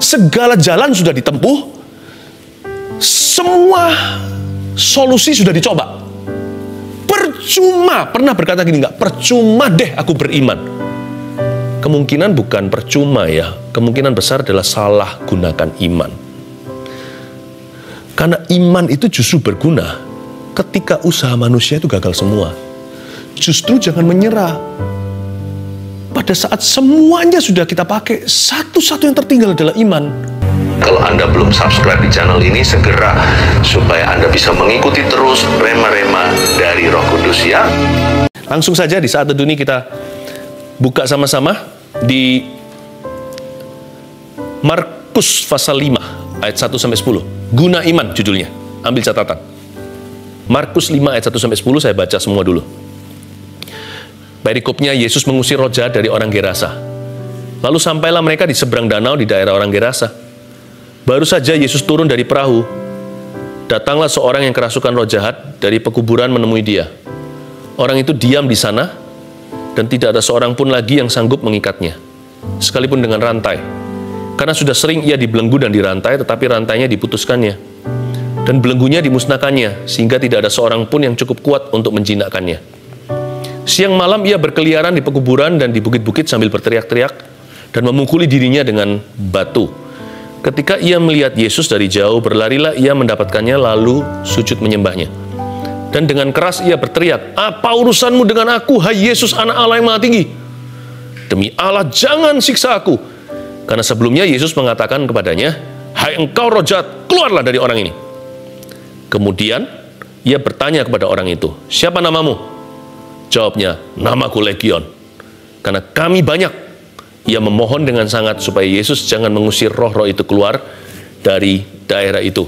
Segala jalan sudah ditempuh, semua solusi sudah dicoba. Percuma, pernah berkata gini nggak? Percuma deh aku beriman. Kemungkinan bukan percuma ya, kemungkinan besar adalah salah gunakan iman. Karena iman itu justru berguna ketika usaha manusia itu gagal semua. Justru jangan menyerah. Pada saat semuanya sudah kita pakai, satu-satu yang tertinggal adalah iman. Kalau Anda belum subscribe di channel ini, segera, supaya Anda bisa mengikuti terus rema-rema dari Roh Kudus ya. Langsung saja di saat teduh ini kita buka sama-sama di Markus pasal 5 ayat 1-10. Guna iman judulnya. Ambil catatan. Markus 5 ayat 1-10, saya baca semua dulu. Perikopnya, Yesus mengusir roh jahat dari orang Gerasa. Lalu sampailah mereka di seberang danau di daerah orang Gerasa. Baru saja Yesus turun dari perahu, datanglah seorang yang kerasukan roh jahat dari pekuburan menemui dia. Orang itu diam di sana, dan tidak ada seorang pun lagi yang sanggup mengikatnya, sekalipun dengan rantai. Karena sudah sering ia dibelenggu dan dirantai, tetapi rantainya diputuskannya, dan belenggunya dimusnahkannya, sehingga tidak ada seorang pun yang cukup kuat untuk menjinakkannya. Siang malam ia berkeliaran di pekuburan dan di bukit-bukit sambil berteriak-teriak dan memukuli dirinya dengan batu. Ketika ia melihat Yesus dari jauh, berlarilah ia mendapatkannya lalu sujud menyembahnya. Dan dengan keras ia berteriak, "Apa urusanmu dengan aku, hai Yesus, anak Allah yang Maha Tinggi? Demi Allah, jangan siksa aku." Karena sebelumnya Yesus mengatakan kepadanya, "Hai engkau roh jahat, keluarlah dari orang ini." Kemudian ia bertanya kepada orang itu, "Siapa namamu?" Jawabnya, "Namaku Legion, karena kami banyak." Ia memohon dengan sangat supaya Yesus jangan mengusir roh-roh itu keluar dari daerah itu.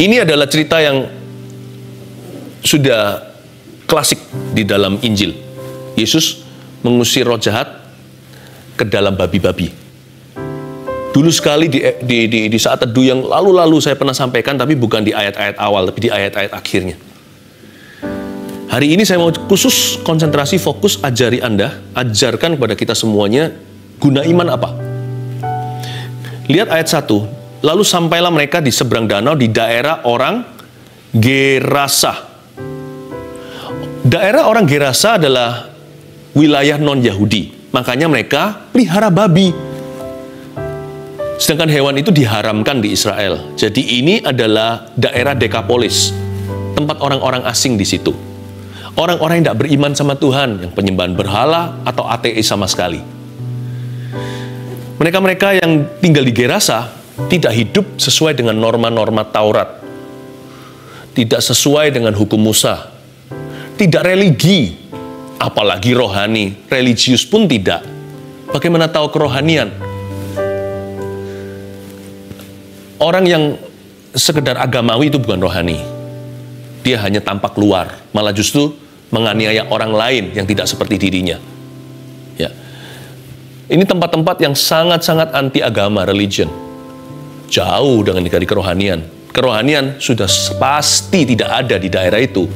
Ini adalah cerita yang sudah klasik di dalam Injil. Yesus mengusir roh jahat ke dalam babi-babi. Dulu sekali di saat teduh yang lalu-lalu saya pernah sampaikan, tapi bukan di ayat-ayat awal, tapi di ayat-ayat akhirnya. Hari ini saya mau khusus konsentrasi, fokus, ajari Anda, ajarkan kepada kita semuanya, guna iman apa? Lihat ayat 1, lalu sampailah mereka di seberang danau di daerah orang Gerasa. Daerah orang Gerasa adalah wilayah non-Yahudi, makanya mereka pelihara babi. Sedangkan hewan itu diharamkan di Israel. Jadi ini adalah daerah Dekapolis, tempat orang-orang asing di situ. Orang-orang yang tidak beriman sama Tuhan, yang penyembahan berhala atau ateis sama sekali. Mereka-mereka yang tinggal di Gerasa tidak hidup sesuai dengan norma-norma Taurat, tidak sesuai dengan hukum Musa, tidak religi, apalagi rohani, religius pun tidak. Bagaimana tahu kerohanian? Orang yang sekedar agamawi itu bukan rohani. Dia hanya tampak luar, malah justru menganiaya orang lain yang tidak seperti dirinya. Ya. Ini tempat-tempat yang sangat-sangat anti agama, religion. Jauh dengan dari kerohanian. Kerohanian sudah pasti tidak ada di daerah itu.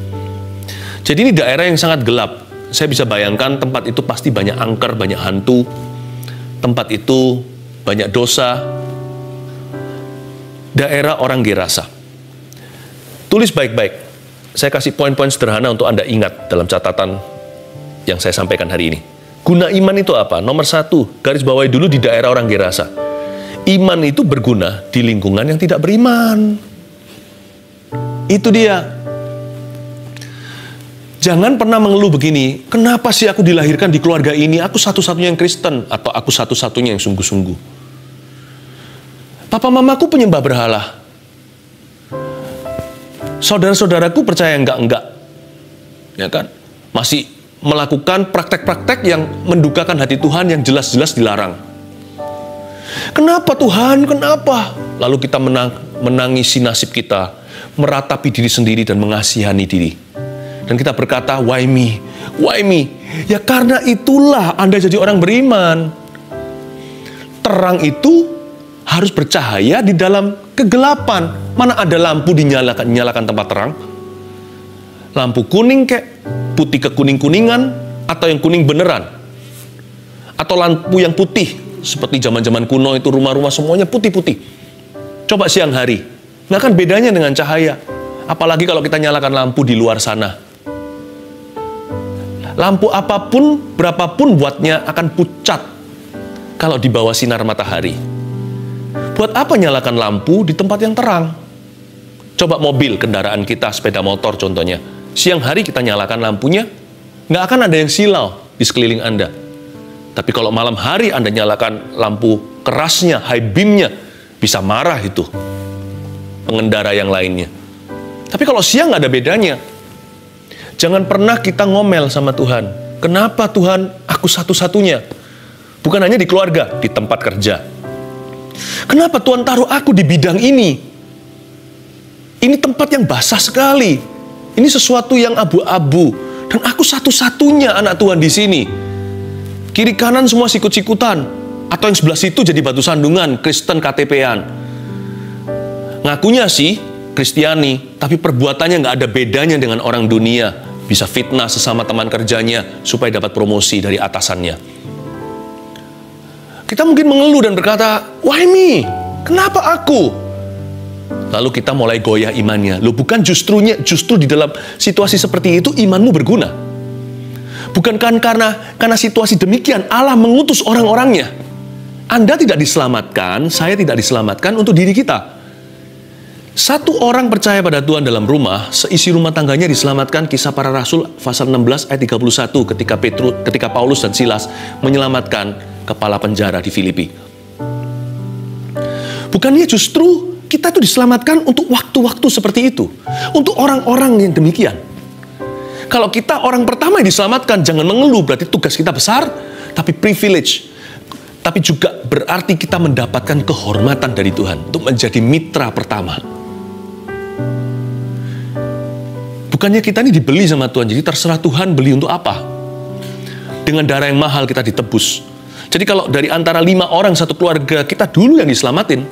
Jadi ini daerah yang sangat gelap. Saya bisa bayangkan tempat itu pasti banyak angker, banyak hantu. Tempat itu banyak dosa. Daerah orang Gerasa. Tulis baik-baik. Saya kasih poin-poin sederhana untuk Anda ingat dalam catatan yang saya sampaikan hari ini. Guna iman itu apa? Nomor 1, garis bawahi dulu di daerah orang Gerasa. Iman itu berguna di lingkungan yang tidak beriman. Itu dia. Jangan pernah mengeluh begini, kenapa sih aku dilahirkan di keluarga ini? Aku satu-satunya yang Kristen, atau aku satu-satunya yang sungguh-sungguh. Papa mamaku penyembah berhala. Saudara-saudaraku percaya enggak, ya kan? Masih melakukan praktek-praktek yang mendukakan hati Tuhan yang jelas-jelas dilarang. Kenapa Tuhan? Kenapa? Lalu kita menangisi nasib kita, meratapi diri sendiri dan mengasihani diri. Dan kita berkata, why me? Why me? Ya karena itulah Anda jadi orang beriman. Terang itu harus bercahaya di dalam kegelapan. Mana ada lampu dinyalakan tempat terang? Lampu kuning kek, putih kekuning-kuningan, atau yang kuning beneran? Atau lampu yang putih, Seperti zaman-zaman kuno itu rumah-rumah semuanya putih-putih. Coba siang hari, nggak akan bedanya dengan cahaya. Apalagi kalau kita nyalakan lampu di luar sana. Lampu apapun, berapapun wattnya akan pucat kalau di bawah sinar matahari. Buat apa nyalakan lampu di tempat yang terang? Coba mobil, kendaraan kita, sepeda motor contohnya. Siang hari kita nyalakan lampunya, nggak akan ada yang silau di sekeliling Anda. Tapi kalau malam hari Anda nyalakan lampu kerasnya, high beamnya, bisa marah itu pengendara yang lainnya. Tapi kalau siang nggak ada bedanya. Jangan pernah kita ngomel sama Tuhan. Kenapa Tuhan aku satu-satunya? Bukan hanya di keluarga, di tempat kerja. Kenapa Tuhan taruh aku di bidang ini? Ini tempat yang basah sekali. Ini sesuatu yang abu-abu. Dan aku satu-satunya anak Tuhan di sini. Kiri kanan semua sikut-sikutan. Atau yang sebelah situ jadi batu sandungan, Kristen KTP-an. Ngakunya sih Kristiani, tapi perbuatannya nggak ada bedanya dengan orang dunia. Bisa fitnah sesama teman kerjanya supaya dapat promosi dari atasannya. Kita mungkin mengeluh dan berkata, why me? Kenapa aku? Lalu kita mulai goyah imannya. Loh, bukan justru di dalam situasi seperti itu imanmu berguna. Bukan karena situasi demikian Allah mengutus orang-orangnya. Anda tidak diselamatkan, saya tidak diselamatkan untuk diri kita. Satu orang percaya pada Tuhan dalam rumah, seisi rumah tangganya diselamatkan. Kisah Para Rasul pasal 16 ayat 31 ketika Paulus dan Silas menyelamatkan kepala penjara di Filipi. Bukannya justru kita itu diselamatkan untuk waktu-waktu seperti itu, untuk orang-orang yang demikian. Kalau kita orang pertama yang diselamatkan, jangan mengeluh, berarti tugas kita besar, tapi privilege. Tapi juga berarti kita mendapatkan kehormatan dari Tuhan untuk menjadi mitra pertama. Bukannya kita ini dibeli sama Tuhan, jadi terserah Tuhan beli untuk apa. Dengan darah yang mahal kita ditebus. Jadi kalau dari antara 5 orang satu keluarga, kita dulu yang diselamatin.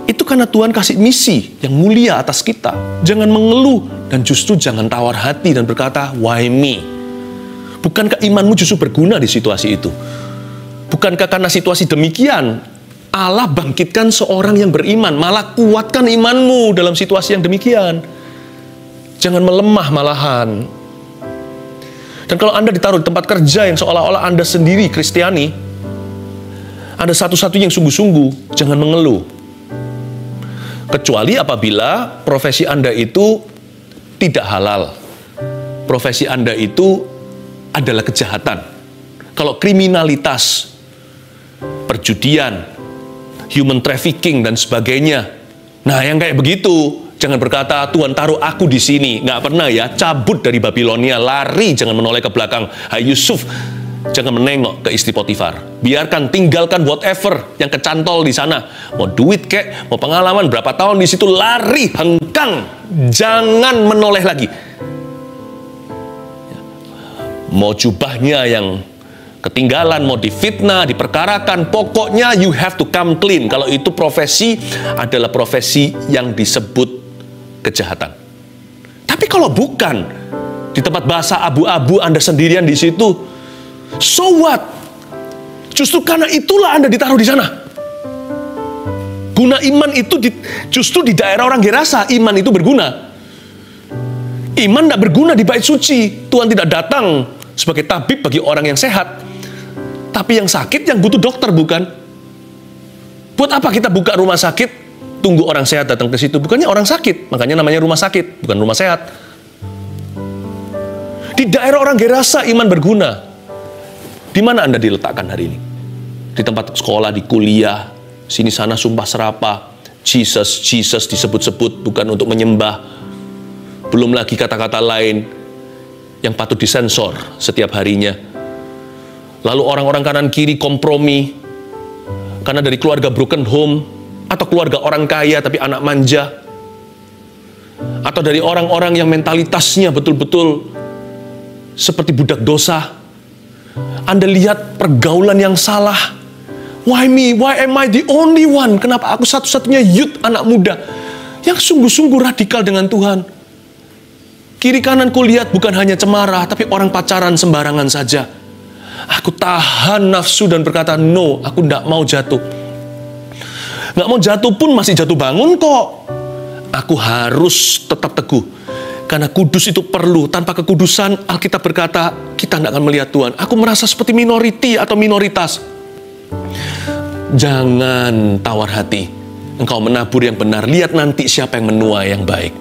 Itu karena Tuhan kasih misi yang mulia atas kita. Jangan mengeluh dan justru jangan tawar hati dan berkata, why me? Bukankah imanmu justru berguna di situasi itu? Bukankah karena situasi demikian, Allah bangkitkan seorang yang beriman, malah kuatkan imanmu dalam situasi yang demikian. Jangan melemah malahan. Dan kalau Anda ditaruh di tempat kerja yang seolah-olah Anda sendiri Kristiani, Anda satu-satunya yang sungguh-sungguh, jangan mengeluh. Kecuali apabila profesi Anda itu tidak halal. Profesi Anda itu adalah kejahatan. Kalau kriminalitas, perjudian, human trafficking, dan sebagainya, nah yang kayak begitu, jangan berkata, Tuhan taruh aku di sini. Nggak pernah ya, cabut dari Babilonia, lari, jangan menoleh ke belakang. Hai Yusuf, jangan menengok ke istri Potifar. Biarkan, tinggalkan whatever yang kecantol di sana. Mau duit kek, mau pengalaman berapa tahun di situ, lari, hengkang. Jangan menoleh lagi. Mau jubahnya yang ketinggalan, mau difitnah, diperkarakan, pokoknya you have to come clean. Kalau itu profesi adalah profesi yang disebut kejahatan. Tapi kalau bukan, di tempat basah abu-abu Anda sendirian di situ, so what? Justru karena itulah Anda ditaruh di sana. Guna iman itu justru di daerah orang Gerasa, iman itu berguna. Iman tidak berguna di bait suci. Tuhan tidak datang sebagai tabib bagi orang yang sehat, tapi yang sakit, yang butuh dokter, bukan? Buat apa kita buka rumah sakit, tunggu orang sehat datang ke situ? Bukannya orang sakit, makanya namanya rumah sakit, bukan rumah sehat. Di daerah orang Gerasa iman berguna. Di mana Anda diletakkan hari ini? Di tempat sekolah, di kuliah, sini sana sumpah serapah, Jesus disebut-sebut bukan untuk menyembah. Belum lagi kata-kata lain yang patut disensor setiap harinya. Lalu orang-orang kanan kiri kompromi karena dari keluarga broken home, atau keluarga orang kaya tapi anak manja, atau dari orang-orang yang mentalitasnya betul-betul seperti budak dosa. Anda lihat pergaulan yang salah. Why me? Why am I the only one? Kenapa aku satu-satunya youth, anak muda yang sungguh-sungguh radikal dengan Tuhan? Kiri kanan kulihat bukan hanya cemara, tapi orang pacaran sembarangan saja. Aku tahan nafsu dan berkata, no, aku tidak mau jatuh. Nggak mau jatuh pun masih jatuh bangun kok. Aku harus tetap teguh. Karena kudus itu perlu. Tanpa kekudusan, Alkitab berkata, kita tidak akan melihat Tuhan. Aku merasa seperti minoriti atau minoritas. Jangan tawar hati. Engkau menabur yang benar. Lihat nanti siapa yang menuai yang baik.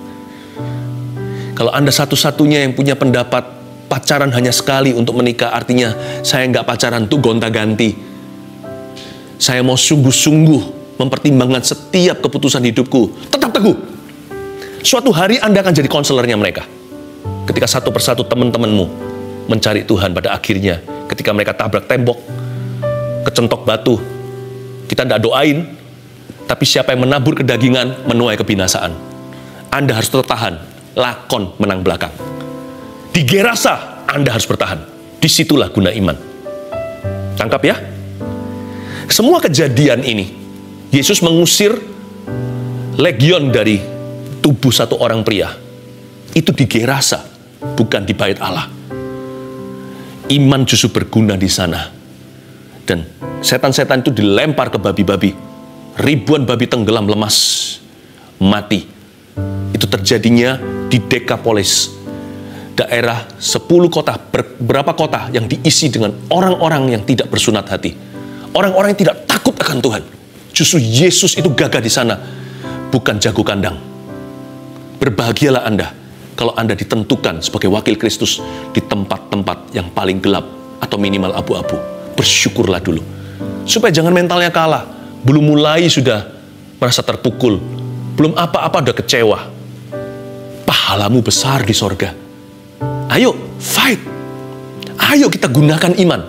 Kalau Anda satu-satunya yang punya pendapat pacaran hanya sekali untuk menikah, artinya saya nggak pacaran tuh gonta-ganti. Saya mau sungguh-sungguh mempertimbangkan setiap keputusan hidupku. Tetap teguh. Suatu hari Anda akan jadi konselornya mereka. Ketika satu persatu teman-temanmu mencari Tuhan, pada akhirnya ketika mereka tabrak tembok, kecentok batu, kita tidak doain, tapi siapa yang menabur kedagingan menuai kebinasaan. Anda harus tetap tahan. Lakon menang belakang. Di Gerasa Anda harus bertahan. Disitulah guna iman. Tangkap ya. Semua kejadian ini Yesus mengusir legion dari tubuh satu orang pria. Itu di Gerasa, bukan di bait Allah. Iman justru berguna di sana. Dan setan-setan itu dilempar ke babi-babi. Ribuan babi tenggelam lemas, mati. Itu terjadinya di Dekapolis, daerah 10 kota, beberapa kota yang diisi dengan orang-orang yang tidak bersunat hati. Orang-orang yang tidak takut akan Tuhan. Justru Yesus itu gagah di sana, bukan jago kandang. Berbahagialah Anda kalau Anda ditentukan sebagai wakil Kristus di tempat-tempat yang paling gelap atau minimal abu-abu. Bersyukurlah dulu, supaya jangan mentalnya kalah. Belum mulai sudah merasa terpukul, belum apa-apa udah kecewa. Pahalamu besar di sorga. Ayo, fight. Ayo kita gunakan iman.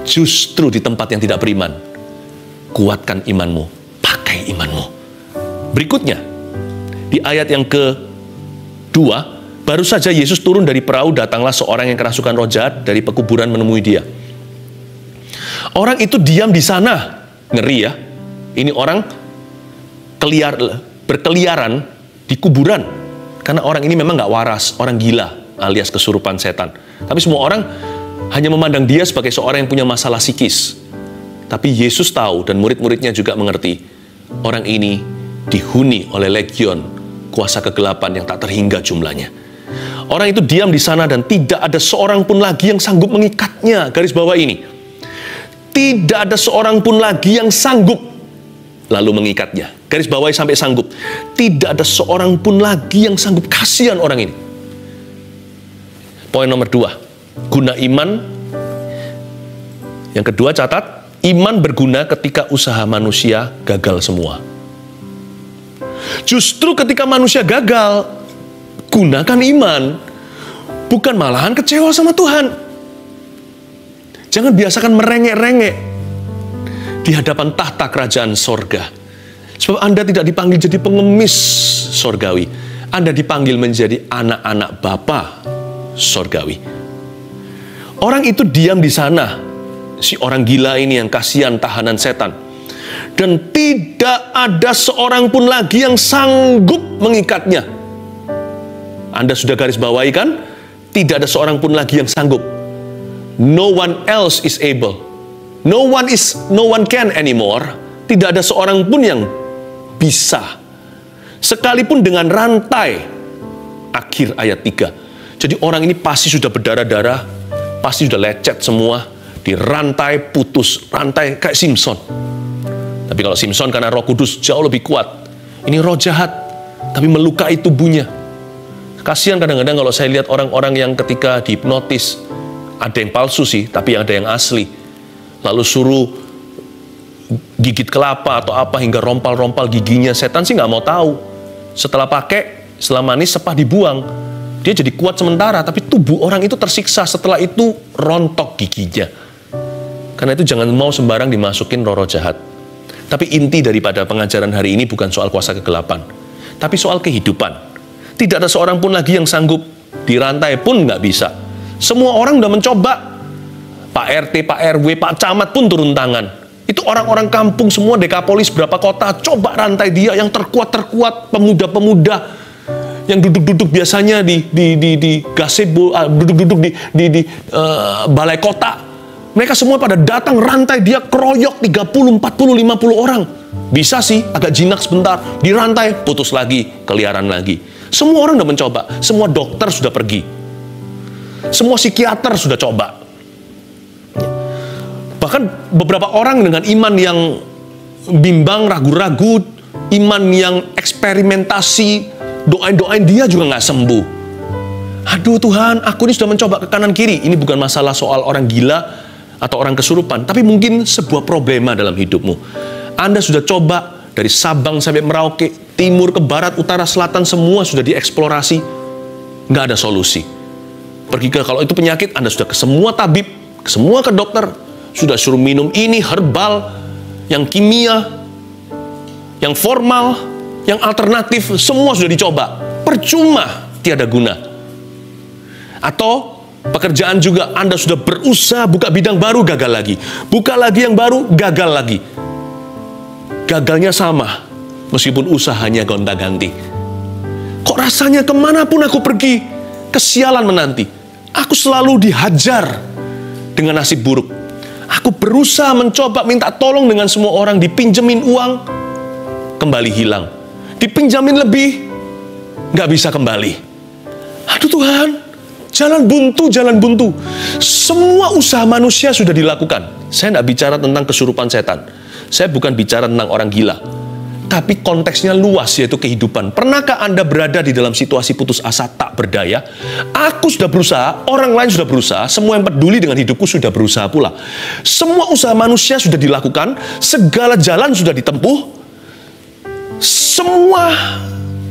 Justru di tempat yang tidak beriman, kuatkan imanmu, pakai imanmu. Berikutnya, di ayat yang ke-2, baru saja Yesus turun dari perahu, datanglah seorang yang kerasukan roh jahat dari pekuburan menemui dia. Orang itu diam di sana. Ngeri ya. Ini orang berkeliaran di kuburan. Karena orang ini memang nggak waras, orang gila alias kesurupan setan. Tapi semua orang hanya memandang dia sebagai seorang yang punya masalah psikis. Tapi Yesus tahu dan murid-muridnya juga mengerti. Orang ini dihuni oleh legion, kuasa kegelapan yang tak terhingga jumlahnya. Orang itu diam di sana dan tidak ada seorang pun lagi yang sanggup mengikatnya. Garis bawah ini. Tidak ada seorang pun lagi yang sanggup lalu mengikatnya. Garis bawahi sampai sanggup. Tidak ada seorang pun lagi yang sanggup. Kasihan orang ini. Poin nomor 2. Guna iman. Yang kedua catat. Iman berguna ketika usaha manusia gagal semua. Justru ketika manusia gagal, gunakan iman. Bukan malahan kecewa sama Tuhan. Jangan biasakan merengek-rengek di hadapan tahta kerajaan sorga. Sebab Anda tidak dipanggil jadi pengemis sorgawi. Anda dipanggil menjadi anak-anak Bapa sorgawi. Orang itu diam di sana. Si orang gila ini yang kasihan tahanan setan. Dan tidak ada seorang pun lagi yang sanggup mengikatnya. Anda sudah garis bawahi kan? Tidak ada seorang pun lagi yang sanggup. No one else is able. No one can anymore. Tidak ada seorang pun yang bisa. Sekalipun dengan rantai. Akhir ayat 3. Jadi orang ini pasti sudah berdarah-darah, pasti sudah lecet semua, dirantai putus, rantai kayak Simpson. Tapi kalau Simpson karena Roh Kudus jauh lebih kuat. Ini roh jahat, tapi melukai tubuhnya. Kasihan kadang-kadang kalau saya lihat orang-orang yang ketika dihipnotis, ada yang palsu sih, tapi ada yang asli. Lalu suruh gigit kelapa atau apa hingga rompal-rompal giginya. Setan sih nggak mau tahu. Setelah pakai, setelah manis sepah dibuang. Dia jadi kuat sementara, tapi tubuh orang itu tersiksa. Setelah itu rontok giginya. Karena itu jangan mau sembarang dimasukin roh-roh jahat. Tapi inti daripada pengajaran hari ini bukan soal kuasa kegelapan, tapi soal kehidupan. Tidak ada seorang pun lagi yang sanggup. Dirantai pun nggak bisa. Semua orang udah mencoba. Pak RT, Pak RW, Pak Camat pun turun tangan. Itu orang-orang kampung semua, Dekapolis berapa kota, coba rantai dia yang terkuat-terkuat, pemuda-pemuda yang duduk-duduk biasanya di gazebo, duduk-duduk di balai kota. Mereka semua pada datang rantai, dia keroyok 30, 40, 50 orang. Bisa sih, agak jinak sebentar, dirantai, putus lagi, keliaran lagi. Semua orang sudah mencoba, semua dokter sudah pergi. Semua psikiater sudah coba. Bahkan beberapa orang dengan iman yang bimbang, ragu-ragu, iman yang eksperimentasi, doain dia juga nggak sembuh. Aduh Tuhan, aku ini sudah mencoba ke kanan kiri. Ini bukan masalah soal orang gila atau orang kesurupan, tapi mungkin sebuah problema dalam hidupmu. Anda sudah coba dari Sabang sampai Merauke, timur ke barat, utara, selatan, semua sudah dieksplorasi, nggak ada solusi. Pergi ke, kalau itu penyakit, Anda sudah ke semua tabib, ke semua ke dokter, sudah suruh minum ini, herbal, yang kimia, yang formal, yang alternatif, semua sudah dicoba. Percuma, tiada guna. Atau pekerjaan juga, Anda sudah berusaha buka bidang baru, gagal lagi. Buka lagi yang baru, gagal lagi. Gagalnya sama, meskipun usahanya gonta-ganti. Kok rasanya kemanapun aku pergi, kesialan menanti. Aku selalu dihajar dengan nasib buruk. Aku berusaha mencoba minta tolong dengan semua orang, dipinjemin uang, kembali hilang. Dipinjamin lebih, nggak bisa kembali. Aduh Tuhan, jalan buntu. Semua usaha manusia sudah dilakukan. Saya nggak bicara tentang kesurupan setan. Saya bukan bicara tentang orang gila. Tapi konteksnya luas, yaitu kehidupan. Pernahkah Anda berada di dalam situasi putus asa tak berdaya? Aku sudah berusaha, orang lain sudah berusaha, semua yang peduli dengan hidupku sudah berusaha pula. Semua usaha manusia sudah dilakukan, segala jalan sudah ditempuh, semua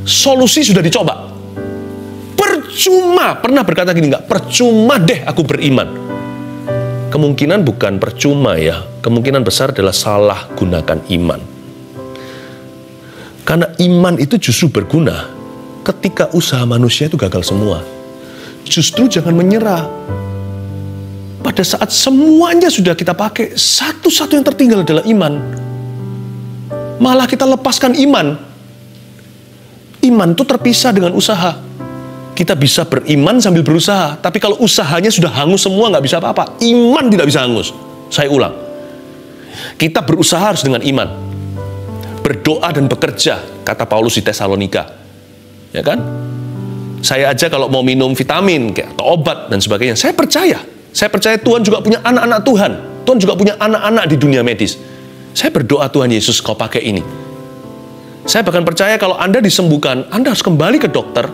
solusi sudah dicoba. Percuma, pernah berkata gini nggak? Percuma deh aku beriman. Kemungkinan bukan percuma ya, kemungkinan besar adalah salah gunakan iman. Karena iman itu justru berguna ketika usaha manusia itu gagal semua. Justru jangan menyerah. Pada saat semuanya sudah kita pakai, satu-satu yang tertinggal adalah iman. Malah kita lepaskan iman. Iman itu terpisah dengan usaha. Kita bisa beriman sambil berusaha, tapi kalau usahanya sudah hangus semua, nggak bisa apa-apa. Iman tidak bisa hangus. Saya ulang. Kita berusaha harus dengan iman. Berdoa dan bekerja, kata Paulus di Tesalonika. Ya kan? Saya aja kalau mau minum vitamin, atau obat, dan sebagainya, saya percaya. Saya percaya Tuhan juga punya anak-anak Tuhan. Tuhan juga punya anak-anak di dunia medis. Saya berdoa, Tuhan Yesus, kau pakai ini. Saya bahkan percaya kalau Anda disembuhkan, Anda harus kembali ke dokter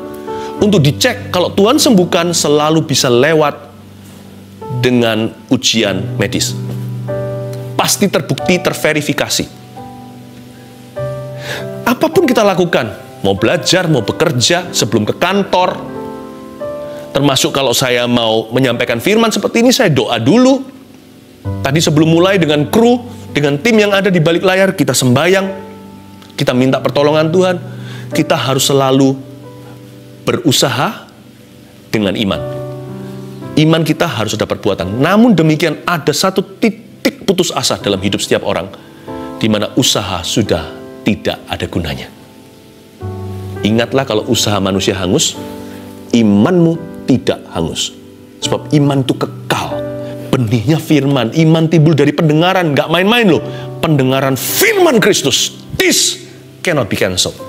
untuk dicek. Kalau Tuhan sembuhkan, selalu bisa lewat dengan ujian medis. Pasti terbukti, terverifikasi. Apapun kita lakukan, mau belajar, mau bekerja, sebelum ke kantor, termasuk kalau saya mau menyampaikan firman seperti ini, saya doa dulu. Tadi sebelum mulai dengan kru, dengan tim yang ada di balik layar, kita sembahyang, kita minta pertolongan Tuhan. Kita harus selalu berusaha dengan iman. Iman kita harus ada perbuatan. Namun demikian, ada satu titik putus asa dalam hidup setiap orang, di mana usaha sudah tidak ada gunanya. Ingatlah, kalau usaha manusia hangus, imanmu tidak hangus. Sebab iman itu kekal. Benihnya firman. Iman timbul dari pendengaran. Nggak main-main loh. Pendengaran firman Kristus. This cannot be cancelled.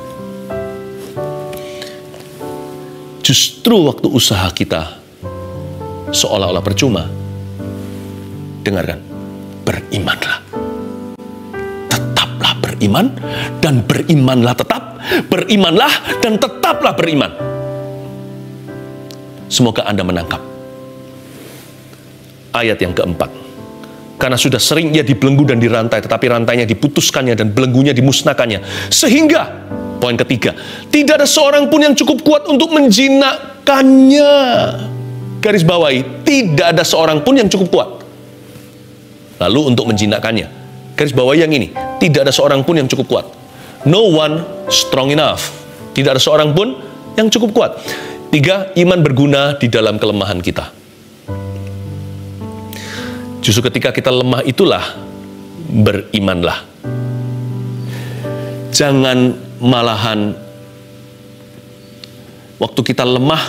Justru waktu usaha kita seolah-olah percuma, dengarkan, berimanlah. Tetaplah beriman, dan berimanlah tetap. Berimanlah dan tetaplah beriman. Semoga Anda menangkap ayat yang keempat. Karena sudah sering ia dibelenggu dan dirantai, tetapi rantainya diputuskannya dan belenggunya dimusnahkannya. Sehingga, poin ketiga, tidak ada seorang pun yang cukup kuat untuk menjinakkannya. Garis bawahi, tidak ada seorang pun yang cukup kuat. Lalu untuk menjinakkannya, garis bawahi yang ini, tidak ada seorang pun yang cukup kuat. No one strong enough. Tidak ada seorang pun yang cukup kuat. 3, iman berguna di dalam kelemahan kita. Justru ketika kita lemah itulah berimanlah. Jangan malahan waktu kita lemah,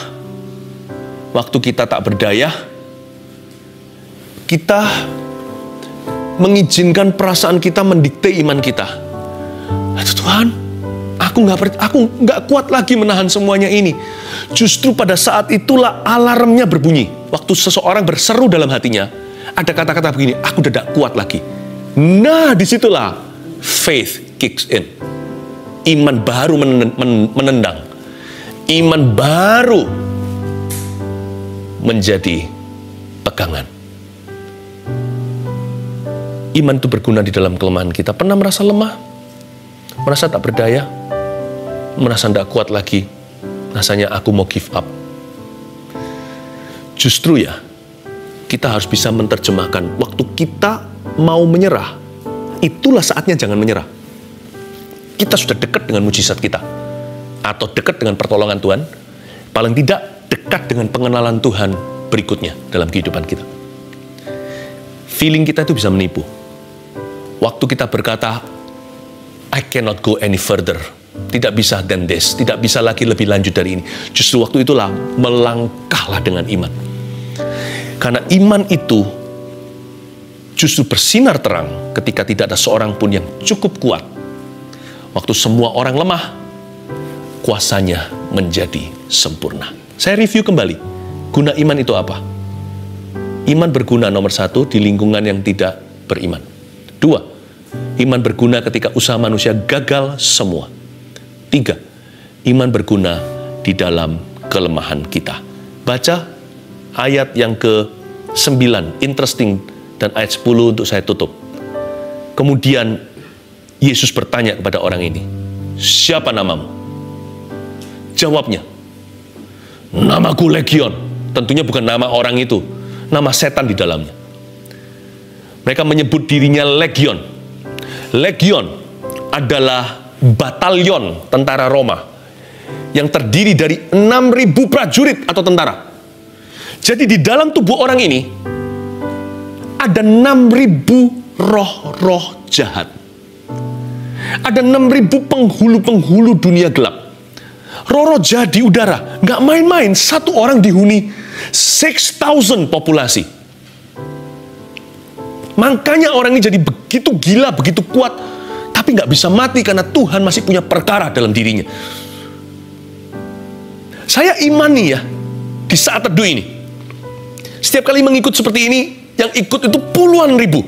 waktu kita tak berdaya, kita mengizinkan perasaan kita mendikte iman kita. Tuhan, aku nggak kuat lagi menahan semuanya ini. Justru pada saat itulah alarmnya berbunyi. Waktu seseorang berseru dalam hatinya, ada kata-kata begini, aku udah tidak kuat lagi. Nah, disitulah faith kicks in. Iman baru menendang. Iman baru menjadi pegangan. Iman itu berguna di dalam kelemahan kita. Pernah merasa lemah? Merasa tak berdaya? Merasa tidak kuat lagi? Rasanya aku mau give up. Justru ya, kita harus bisa menerjemahkan waktu kita mau menyerah, itulah saatnya jangan menyerah. Kita sudah dekat dengan mujizat kita, atau dekat dengan pertolongan Tuhan, paling tidak dekat dengan pengenalan Tuhan berikutnya dalam kehidupan kita. Feeling kita itu bisa menipu. Waktu kita berkata, I cannot go any further, tidak bisa than this, tidak bisa lagi lebih lanjut dari ini. Justru waktu itulah melangkahlah dengan iman. Karena iman itu justru bersinar terang ketika tidak ada seorang pun yang cukup kuat. Waktu semua orang lemah, kuasanya menjadi sempurna. Saya review kembali, guna iman itu apa? Iman berguna nomor 1 di lingkungan yang tidak beriman. 2, iman berguna ketika usaha manusia gagal semua. 3, iman berguna di dalam kelemahan kita. Baca ayat yang ke-9, interesting, dan ayat 10 untuk saya tutup. Kemudian Yesus bertanya kepada orang ini, siapa namamu? Jawabnya, namaku Legion. Tentunya bukan nama orang itu, nama setan di dalamnya. Mereka menyebut dirinya Legion. Legion adalah batalion tentara Roma yang terdiri dari 6.000 prajurit atau tentara. Jadi di dalam tubuh orang ini ada 6.000 roh-roh jahat. Ada 6.000 penghulu-penghulu dunia gelap. Roh-roh jahat di udara, nggak main-main. Satu orang dihuni 6,000 populasi. Makanya orang ini jadi begitu gila, begitu kuat, tapi nggak bisa mati karena Tuhan masih punya perkara dalam dirinya. Saya imani ya, di saat teduh ini, setiap kali mengikut seperti ini, yang ikut itu puluhan ribu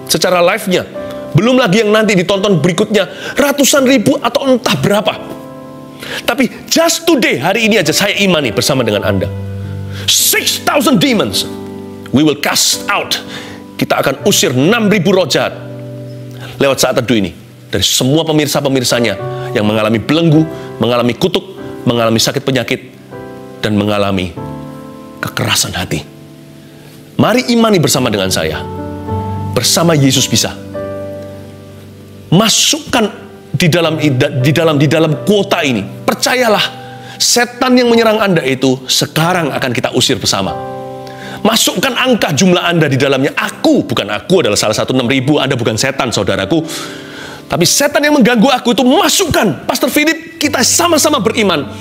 secara live-nya. Belum lagi yang nanti ditonton berikutnya ratusan ribu atau entah berapa. Tapi just today, hari ini aja saya imani bersama dengan Anda. 6,000 demons we will cast out. Kita akan usir 6.000 roh jahat lewat saat teduh ini. Dari semua pemirsa-pemirsanya yang mengalami belenggu, mengalami kutuk, mengalami sakit penyakit, dan mengalami kekerasan hati. Mari imani bersama dengan saya. Bersama Yesus bisa. Masukkan di dalam kuota ini. Percayalah, setan yang menyerang Anda itu sekarang akan kita usir bersama. Masukkan angka jumlah Anda di dalamnya. Bukan aku adalah salah satu 6.000. Anda bukan setan, saudaraku. Tapi setan yang mengganggu aku itu masukkan. Pastor Philip, kita sama-sama beriman.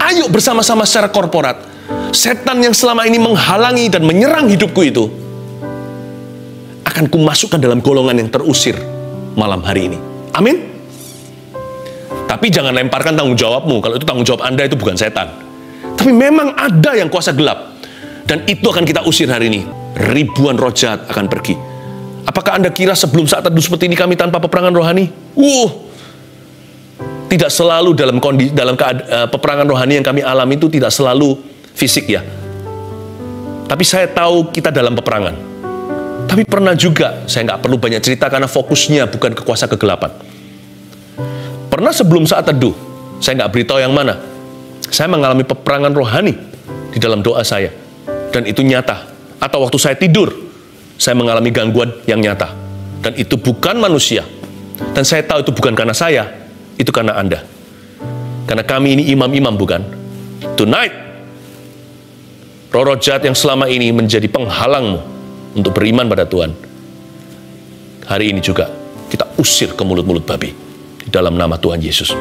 Ayo bersama-sama secara korporat. Setan yang selama ini menghalangi dan menyerang hidupku itu akan kumasukkan dalam golongan yang terusir malam hari ini. Amin. Tapi jangan lemparkan tanggung jawabmu. Kalau itu tanggung jawab Anda, itu bukan setan. Tapi memang ada yang kuasa gelap. Dan itu akan kita usir hari ini. Ribuan roh jahat akan pergi. Apakah Anda kira sebelum saat teduh seperti ini kami tanpa peperangan rohani? Tidak selalu dalam peperangan rohani yang kami alami itu tidak selalu fisik ya. Tapi saya tahu kita dalam peperangan. Tapi pernah juga, saya nggak perlu banyak cerita karena fokusnya bukan ke kuasa kegelapan. Pernah sebelum saat teduh, saya nggak beritahu yang mana. Saya mengalami peperangan rohani di dalam doa saya. Dan itu nyata. Atau waktu saya tidur, saya mengalami gangguan yang nyata. Dan itu bukan manusia. Dan saya tahu itu bukan karena saya, itu karena Anda. Karena kami ini imam-imam bukan? Tonight, roh-roh jahat yang selama ini menjadi penghalangmu untuk beriman pada Tuhan. Hari ini juga kita usir ke mulut-mulut babi di dalam nama Tuhan Yesus.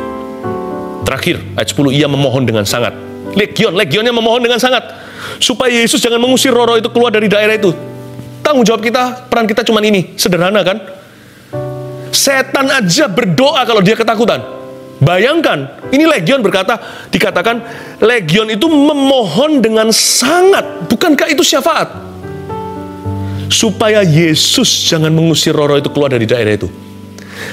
Terakhir, ayat 10, ia memohon dengan sangat. Legionnya memohon dengan sangat supaya Yesus jangan mengusir roh-roh itu keluar dari daerah itu. tanggung jawab kita, peran kita cuma ini. Sederhana kan? Setan aja berdoa kalau dia ketakutan. Bayangkan, ini Legion dikatakan Legion itu memohon dengan sangat. Bukankah itu syafaat? Supaya Yesus jangan mengusir roh-roh itu keluar dari daerah itu.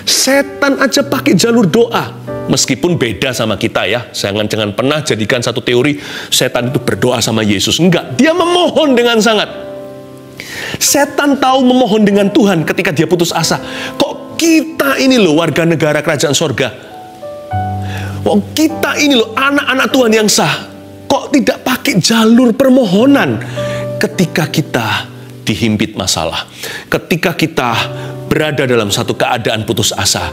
Setan aja pakai jalur doa. Meskipun beda sama kita ya. Jangan pernah jadikan satu teori setan itu berdoa sama Yesus. Enggak, dia memohon dengan sangat. Setan tahu memohon dengan Tuhan ketika dia putus asa. Kok kita ini loh warga negara kerajaan sorga, kok kita ini loh anak-anak Tuhan yang sah, kok tidak pakai jalur permohonan ketika kita dihimpit masalah, ketika kita berada dalam satu keadaan putus asa.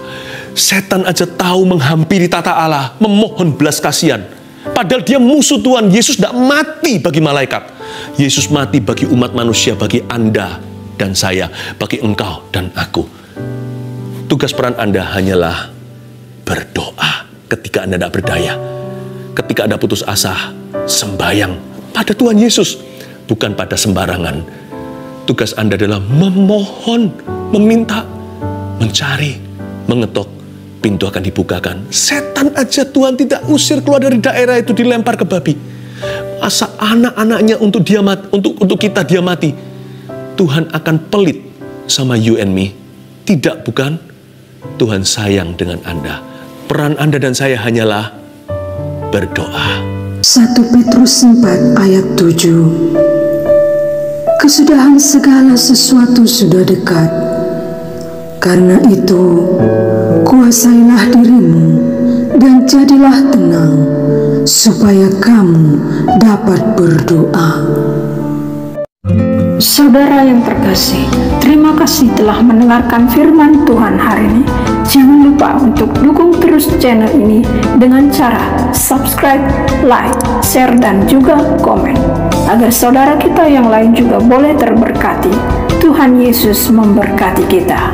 Setan aja tahu menghampiri tata Allah, memohon belas kasihan. Padahal dia musuh Tuhan. Yesus tidak mati bagi malaikat. Yesus mati bagi umat manusia, bagi Anda dan saya, bagi engkau dan aku. Tugas peran Anda hanyalah berdoa ketika Anda tidak berdaya. Ketika Anda putus asa, sembayang pada Tuhan Yesus, bukan pada sembarangan. Tugas Anda adalah memohon, meminta, mencari, mengetok, pintu akan dibukakan. Setan aja Tuhan tidak usir keluar dari daerah itu, dilempar ke babi. Asa anak-anaknya untuk kita dia mati. Tuhan akan pelit sama you and me. Tidak, bukan? Tuhan sayang dengan Anda. Peran Anda dan saya hanyalah berdoa. 1 Petrus 4 ayat 7. Kesudahan segala sesuatu sudah dekat. Karena itu, kuasailah dirimu dan jadilah tenang, supaya kamu dapat berdoa. Saudara yang terkasih, terima kasih telah mendengarkan firman Tuhan hari ini. Jangan lupa untuk dukung terus channel ini dengan cara subscribe, like, share, dan juga komen, agar saudara kita yang lain juga boleh terberkati. Tuhan Yesus memberkati kita.